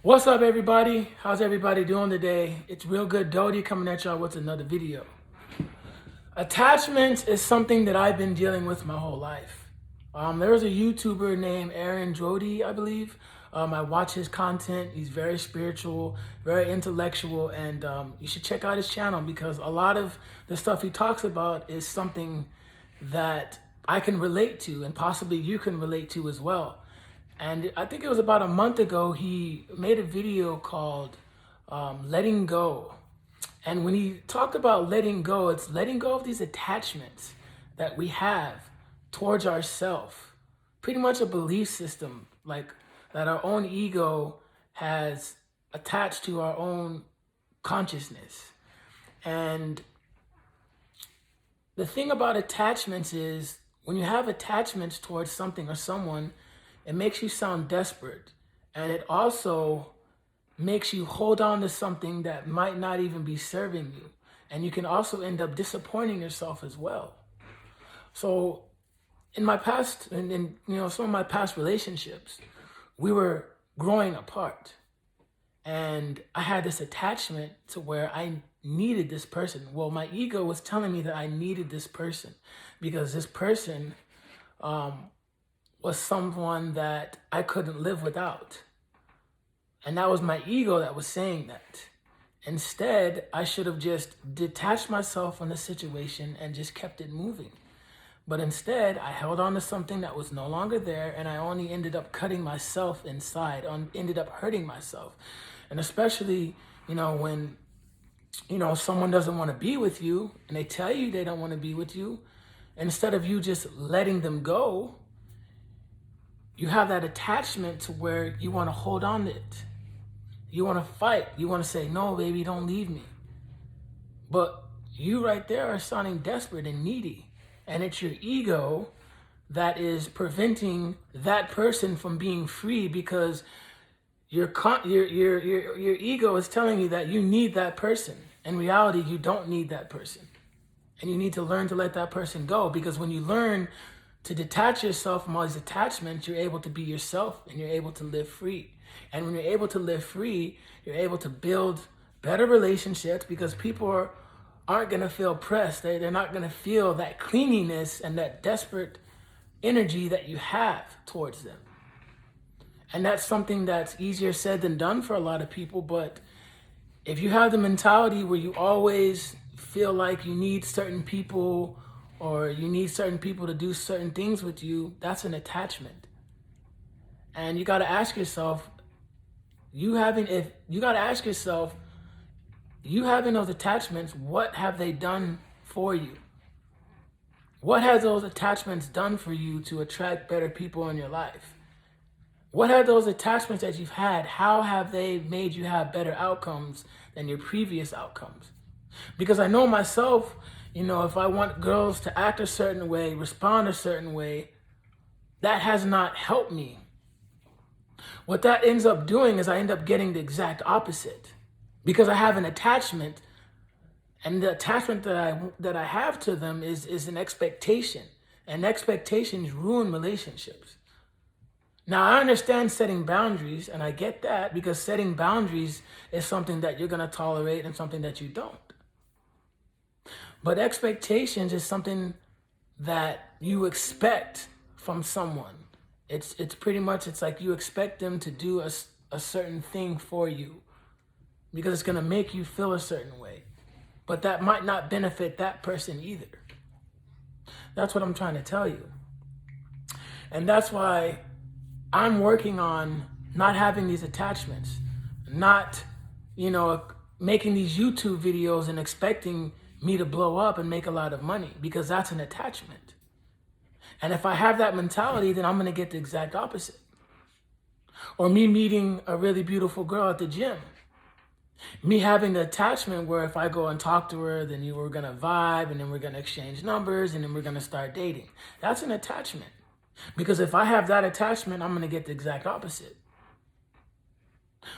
What's up, everybody? How's everybody doing today? It's Real Good Dodie coming at y'all with another video. Attachments is something that I've been dealing with my whole life. There was a YouTuber named Aaron Jody, I believe. I watch his content. He's very spiritual, very intellectual, and you should check out his channel because a lot of the stuff he talks about is something that I can relate to and possibly you can relate to as well. And I think it was about a month ago, he made a video called Letting Go. And when he talked about letting go, it's letting go of these attachments that we have towards ourselves. Pretty much a belief system, like that our own ego has attached to our own consciousness. And the thing about attachments is when you have attachments towards something or someone, it makes you sound desperate. And it also makes you hold on to something that might not even be serving you. And you can also end up disappointing yourself as well. So in my past, in some of my past relationships, we were growing apart. And I had this attachment to where I needed this person. Well, my ego was telling me that I needed this person because this person was someone that I couldn't live without. And that was my ego that was saying that. Instead, I should have just detached myself from the situation and just kept it moving. But instead, I held on to something that was no longer there, and I only ended up cutting myself inside, ended up hurting myself. And especially, when, someone doesn't want to be with you and they tell you they don't want to be with you, instead of you just letting them go, you have that attachment to where you want to hold on to it. You want to fight. You want to say, no, baby, don't leave me. But you right there are sounding desperate and needy. And it's your ego that is preventing that person from being free because your ego is telling you that you need that person. In reality, you don't need that person. And you need to learn to let that person go because when you learn to detach yourself from all these attachments, you're able to be yourself and you're able to live free. And when you're able to live free, you're able to build better relationships because people aren't going to feel pressed. They're not going to feel that clinginess and that desperate energy that you have towards them. And that's something that's easier said than done for a lot of people. But if you have the mentality where you always feel like you need certain people or you need certain people to do certain things with you, that's an attachment. And you got to ask yourself, you having those attachments, what have they done for you? What have those attachments done for you to attract better people in your life? What have those attachments that you've had, how have they made you have better outcomes than your previous outcomes? Because I know myself, if I want girls to act a certain way, respond a certain way, that has not helped me. What that ends up doing is I end up getting the exact opposite because I have an attachment, and the attachment that I have to them is an expectation, and expectations ruin relationships. Now, I understand setting boundaries, and I get that because setting boundaries is something that you're going to tolerate and something that you don't. But expectations is something that you expect from someone. It's pretty much, it's like you expect them to do a certain thing for you because it's going to make you feel a certain way. But that might not benefit that person either. That's what I'm trying to tell you. And that's why I'm working on not having these attachments, not, making these YouTube videos and expecting me to blow up and make a lot of money because that's an attachment. And if I have that mentality, then I'm going to get the exact opposite. Or me meeting a really beautiful girl at the gym. Me having the attachment where if I go and talk to her, then we're going to vibe and then we're going to exchange numbers and then we're going to start dating. That's an attachment. Because if I have that attachment, I'm going to get the exact opposite.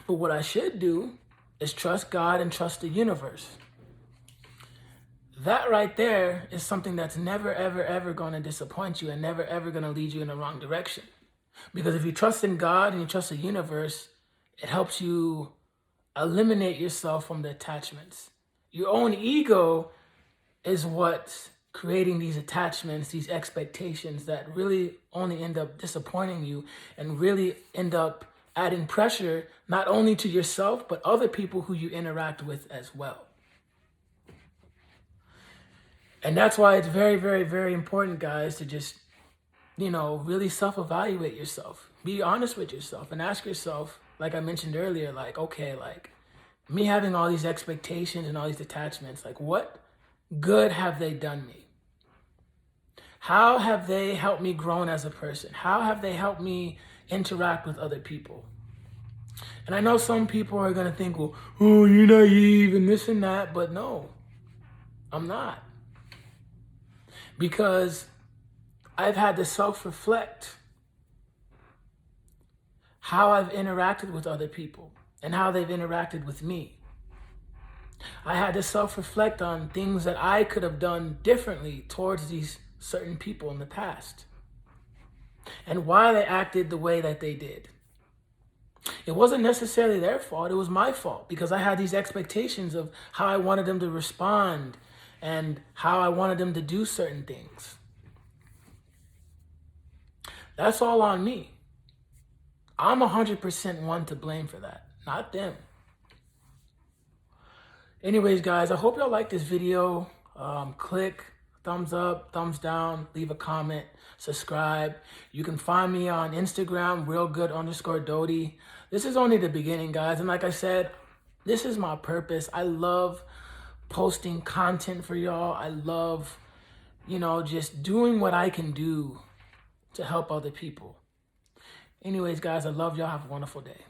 But what I should do is trust God and trust the universe. That right there is something that's never, ever, ever going to disappoint you and never, ever going to lead you in the wrong direction. Because if you trust in God and you trust the universe, It helps you eliminate yourself from the attachments. Your own ego is what's creating these attachments, these expectations that really only end up disappointing you and really end up adding pressure not only to yourself, but other people who you interact with as well. And that's why it's very, very, very important, guys, to just, really self-evaluate yourself. Be honest with yourself and ask yourself, like I mentioned earlier, like, okay, like me having all these expectations and all these attachments, like what good have they done me? How have they helped me grow as a person? How have they helped me interact with other people? And I know some people are going to think, well, oh, you're naive and this and that, but no, I'm not. Because I've had to self-reflect how I've interacted with other people and how they've interacted with me. I had to self-reflect on things that I could have done differently towards these certain people in the past and why they acted the way that they did. It wasn't necessarily their fault, it was my fault because I had these expectations of how I wanted them to respond and how I wanted them to do certain things. That's all on me. I'm 100% one to blame for that, not them. Anyways, guys, I hope y'all like this video. Click thumbs up, thumbs down, leave a comment, subscribe. You can find me on Instagram, realgood_Doty. This is only the beginning, guys. And like I said, this is my purpose. I love posting content for y'all. I love, just doing what I can do to help other people. Anyways, guys, I love y'all. Have a wonderful day.